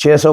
600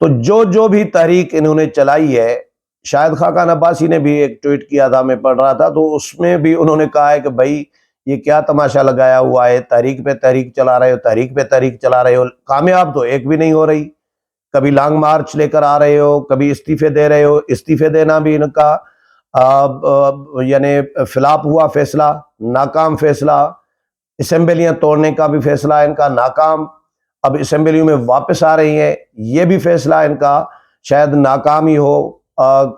تو جو بھی تحریک انہوں نے چلائی ہے، شاہد خاقان عباسی نے بھی ایک ٹویٹ کیا تھا، میں پڑھ رہا تھا، تو اس میں بھی انہوں نے کہا ہے کہ بھائی یہ کیا تماشا لگایا ہوا ہے، تحریک پہ تحریک چلا رہے ہو، تحریک پہ تحریک چلا رہے ہو، کامیاب تو ایک بھی نہیں ہو رہی، کبھی لانگ مارچ لے کر آ رہے ہو، کبھی استعفے دے رہے ہو، استعفے دینا بھی ان کا یعنی فلاپ ہوا فیصلہ، ناکام فیصلہ، اسمبلیاں توڑنے کا بھی فیصلہ ان کا ناکام، اب اسمبلیوں میں واپس آ رہی ہیں، یہ بھی فیصلہ ان کا شاید ناکام ہی ہو،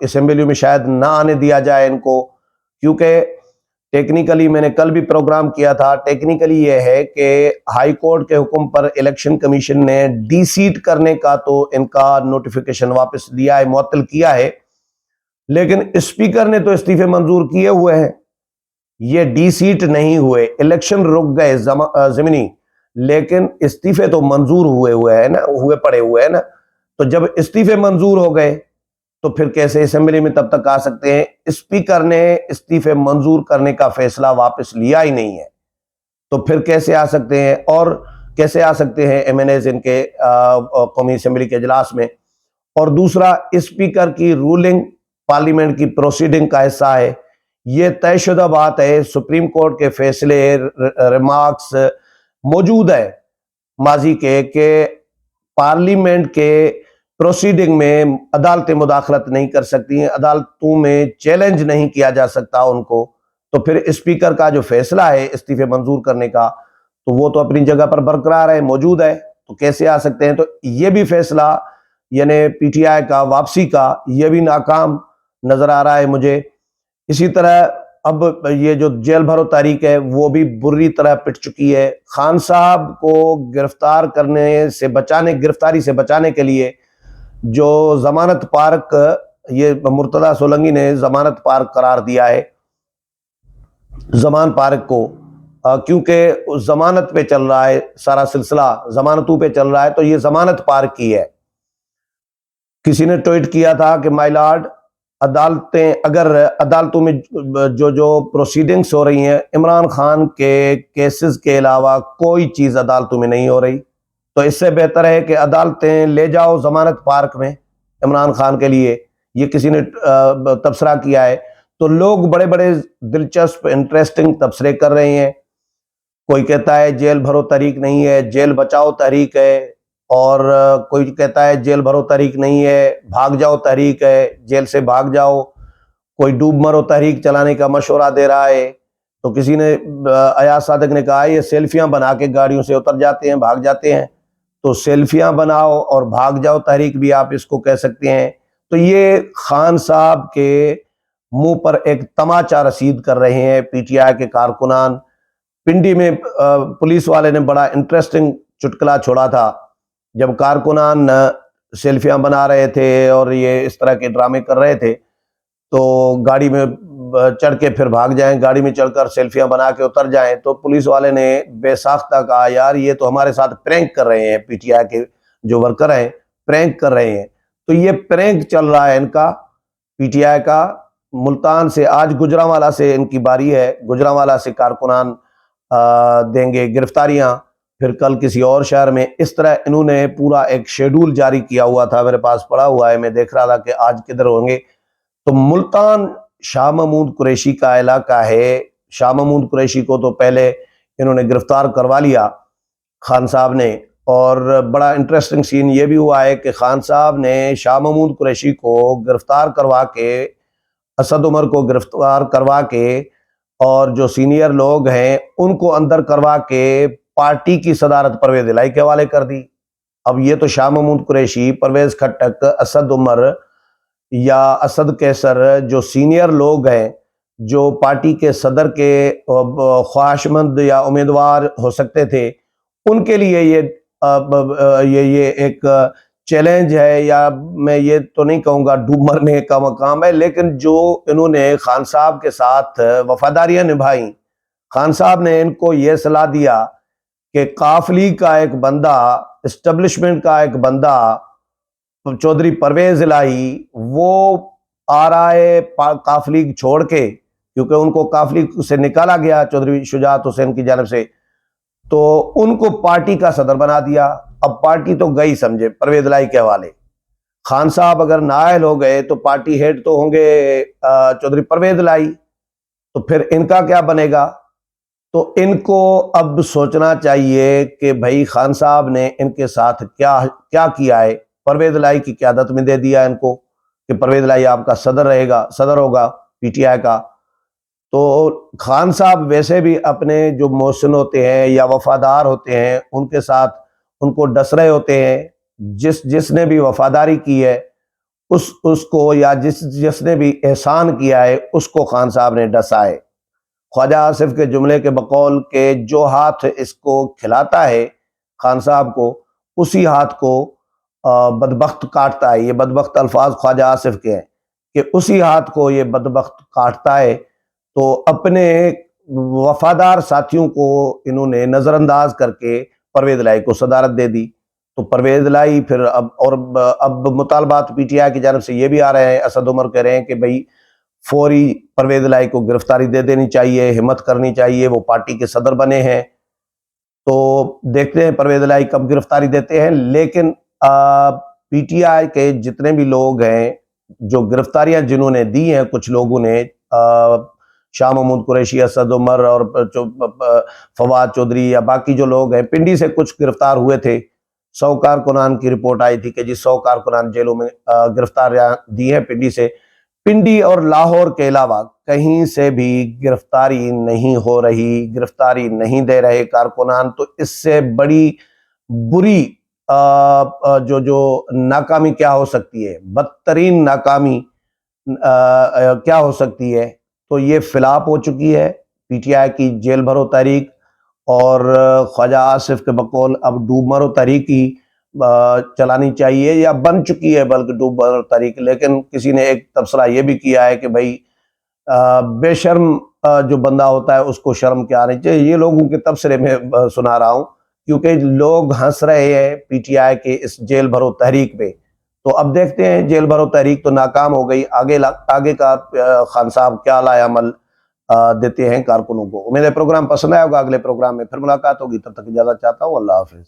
اسمبلیوں میں شاید نہ آنے دیا جائے ان کو، کیونکہ ٹیکنیکلی میں نے کل بھی پروگرام کیا تھا، ٹیکنیکلی یہ ہے کہ ہائی کورٹ کے حکم پر الیکشن کمیشن نے ڈی سیٹ کرنے کا تو ان کا نوٹیفیکیشن واپس دیا ہے، معطل کیا ہے، لیکن اسپیکر نے تو استعفے منظور کیے ہوئے ہیں، یہ ڈی سیٹ نہیں ہوئے، الیکشن رک گئے ضمنی، لیکن استعفے تو منظور ہوئے ہیں نا، ہوئے پڑے ہوئے ہیں نا، تو جب استعفے منظور ہو گئے تو پھر کیسے اسمبلی میں تب تک آ سکتے ہیں؟ اسپیکر نے استعفے منظور کرنے کا فیصلہ واپس لیا ہی نہیں ہے، تو پھر کیسے آ سکتے ہیں؟ اور کیسے آ سکتے ہیں ایم این ایز ان کے قومی اسمبلی کے اجلاس میں؟ اور دوسرا، اسپیکر کی رولنگ پارلیمنٹ کی پروسیڈنگ کا حصہ ہے، یہ طے شدہ بات ہے، سپریم کورٹ کے فیصلے، ریمارکس موجود ہے ماضی کے کہ پارلیمنٹ کے پروسیڈنگ میں عدالتیں مداخلت نہیں کر سکتی ہیں، عدالتوں میں چیلنج نہیں کیا جا سکتا ان کو، تو پھر اسپیکر کا جو فیصلہ ہے استعفے منظور کرنے کا تو وہ تو اپنی جگہ پر برقرار ہے، موجود ہے، تو کیسے آ سکتے ہیں؟ تو یہ بھی فیصلہ یعنی پی ٹی آئی کا واپسی کا یہ بھی ناکام نظر آ رہا ہے مجھے۔ اسی طرح اب یہ جو جیل بھرو تحریک ہے وہ بھی بری طرح پٹ چکی ہے، خان صاحب کو گرفتاری سے بچانے کے لیے جو ضمانت پارک، یہ مرتضی سولنگی نے ضمانت پارک قرار دیا ہے زمان پارک کو، کیونکہ ضمانت پہ چل رہا ہے سارا سلسلہ، ضمانتوں پہ چل رہا ہے، تو یہ ضمانت پارک کی ہے۔ کسی نے ٹویٹ کیا تھا کہ مائی لارڈ، عدالتوں میں جو پروسیڈنگز ہو رہی ہیں، عمران خان کے کیسز کے علاوہ کوئی چیز عدالتوں میں نہیں ہو رہی، تو اس سے بہتر ہے کہ عدالتیں لے جاؤ ضمانت پارک میں عمران خان کے لیے، یہ کسی نے تبصرہ کیا ہے۔ تو لوگ بڑے بڑے دلچسپ انٹریسٹنگ تبصرے کر رہے ہیں، کوئی کہتا ہے جیل بھرو تحریک نہیں ہے، جیل بچاؤ تحریک ہے، اور کوئی کہتا ہے جیل بھرو تحریک نہیں ہے، بھاگ جاؤ تحریک ہے، جیل سے بھاگ جاؤ، کوئی ڈوب مرو تحریک چلانے کا مشورہ دے رہا ہے، تو کسی نے ایاز صادق نے کہا یہ سیلفیاں بنا کے گاڑیوں سے اتر جاتے ہیں، بھاگ جاتے ہیں، تو سیلفیاں بناؤ اور بھاگ جاؤ تحریک بھی آپ اس کو کہہ سکتے ہیں۔ تو یہ خان صاحب کے منہ پر ایک تماچا رسید کر رہے ہیں پی ٹی آئی کے کارکنان۔ پنڈی میں پولیس والے نے بڑا انٹریسٹنگ چٹکلا چھوڑا تھا، جب کارکنان سیلفیاں بنا رہے تھے اور یہ اس طرح کے ڈرامے کر رہے تھے تو گاڑی میں چڑھ کے پھر بھاگ جائیں، گاڑی میں چڑھ کر سیلفیاں بنا کے اتر جائیں، تو پولیس والے نے بے ساختہ کہا یار یہ تو ہمارے ساتھ پرینک کر رہے ہیں، پی ٹی آئی کے جو ورکر ہیں پرینک کر رہے ہیں۔ تو یہ پرینک چل رہا ہے ان کا، پی ٹی آئی کا۔ ملتان سے آج گجرانوالہ سے ان کی باری ہے، گجرانوالہ سے کارکنان دیں گے گرفتاریاں، پھر کل کسی اور شہر میں، اس طرح انہوں نے پورا ایک شیڈول جاری کیا ہوا تھا، میرے پاس پڑا ہوا ہے، میں دیکھ رہا تھا کہ آج کدھر ہوں گے۔ تو ملتان شاہ محمود قریشی کا علاقہ ہے، شاہ محمود قریشی کو تو پہلے انہوں نے گرفتار کروا لیا خان صاحب نے، اور بڑا انٹریسٹنگ سین یہ بھی ہوا ہے کہ خان صاحب نے شاہ محمود قریشی کو گرفتار کروا کے، اسد عمر کو گرفتار کروا کے، اور جو سینئر لوگ ہیں ان کو اندر کروا کے پارٹی کی صدارت پرویز الہی کے حوالے کر دی۔ اب یہ تو شاہ محمود قریشی، پرویز کھٹک، اسد عمر یا اسد کیسر جو سینئر لوگ ہیں، جو پارٹی کے صدر کے خواہش مند یا امیدوار ہو سکتے تھے، ان کے لیے یہ ایک چیلنج ہے، یا میں یہ تو نہیں کہوں گا ڈوب مرنے کا مقام ہے، لیکن جو انہوں نے خان صاحب کے ساتھ وفاداریاں نبھائیں، خان صاحب نے ان کو یہ صلاح دیا کہ قاف لیگ کا ایک بندہ، اسٹیبلشمنٹ کا ایک بندہ، چودھری پرویز الہی، وہ آ رہا ہے قاف لیگ چھوڑ کے، کیونکہ ان کو قاف لیگ سے نکالا گیا چودھری شجاعت حسین کی جانب سے، تو ان کو پارٹی کا صدر بنا دیا۔ اب پارٹی تو گئی سمجھے پرویز الہی کے حوالے، خان صاحب اگر نااہل ہو گئے تو پارٹی ہیڈ تو ہوں گے چودھری پرویز الہی، تو پھر ان کا کیا بنے گا؟ تو ان کو اب سوچنا چاہیے کہ بھائی خان صاحب نے ان کے ساتھ کیا کیا ہے۔ پرویز الہی کی قیادت میں دے دیا ان کو کہ پرویز الہی آپ کا صدر ہوگا پی ٹی آئی کا۔ تو خان صاحب ویسے بھی اپنے جو محسن ہوتے ہیں یا وفادار ہوتے ہیں ان کے ساتھ ان کو ڈس رہے ہوتے ہیں۔ جس نے بھی وفاداری کی ہے اس کو، یا جس نے بھی احسان کیا ہے اس کو خان صاحب نے ڈسا ہے۔ خواجہ آصف کے جملے کے بقول کہ جو ہاتھ اس کو کھلاتا ہے خان صاحب کو، اسی ہاتھ کو بدبخت کاٹتا ہے۔ یہ بدبخت الفاظ خواجہ آصف کے ہیں کہ اسی ہاتھ کو یہ بدبخت کاٹتا ہے۔ تو اپنے وفادار ساتھیوں کو انہوں نے نظر انداز کر کے پرویز الہی کو صدارت دے دی۔ تو پرویز الہی پھر اب مطالبات پی ٹی آئی کی جانب سے یہ بھی آ رہے ہیں، اسد عمر کہہ رہے ہیں کہ بھئی فوری پرویز الہی کو گرفتاری دے دینی چاہیے، ہمت کرنی چاہیے، وہ پارٹی کے صدر بنے ہیں۔ تو دیکھتے ہیں پرویز الہی کب گرفتاری دیتے ہیں۔ لیکن پی ٹی آئی کے جتنے بھی لوگ ہیں جو گرفتاریاں جنہوں نے دی ہیں، کچھ لوگوں نے شاہ محمود قریشی، اسد عمر اور فواد چودھری یا باقی جو لوگ ہیں، پنڈی سے کچھ گرفتار ہوئے تھے۔ 100 کارکنان کی رپورٹ آئی تھی کہ 100 کارکنان جیلوں میں گرفتاریاں دی ہیں پنڈی سے۔ پنڈی اور لاہور کے علاوہ کہیں سے بھی گرفتاری نہیں ہو رہی، گرفتاری نہیں دے رہے کارکنان۔ تو اس سے بڑی بری جو ناکامی کیا ہو سکتی ہے، بدترین ناکامی کیا ہو سکتی ہے؟ تو یہ فلاپ ہو چکی ہے پی ٹی آئی کی جیل بھرو تحریک، اور خواجہ آصف کے بقول اب ڈوب مرو تحریک ہی چلانی چاہیے، یا بن چکی ہے بلکہ ڈوب مرو تحریک۔ لیکن کسی نے ایک تبصرہ یہ بھی کیا ہے کہ بھائی بے شرم جو بندہ ہوتا ہے اس کو شرم کیا آنی چاہیے۔ یہ لوگوں کے تبصرے میں سنا رہا ہوں، کیونکہ لوگ ہنس رہے ہیں پی ٹی آئی کے اس جیل بھرو تحریک پہ۔ تو اب دیکھتے ہیں، جیل بھرو تحریک تو ناکام ہو گئی، آگے کا خان صاحب کیا لائے عمل دیتے ہیں کارکنوں کو۔ امید ہے پروگرام پسند آیا ہوگا، اگلے پروگرام میں پھر ملاقات ہوگی، تب تک اجازت چاہتا ہوں، اللہ حافظ۔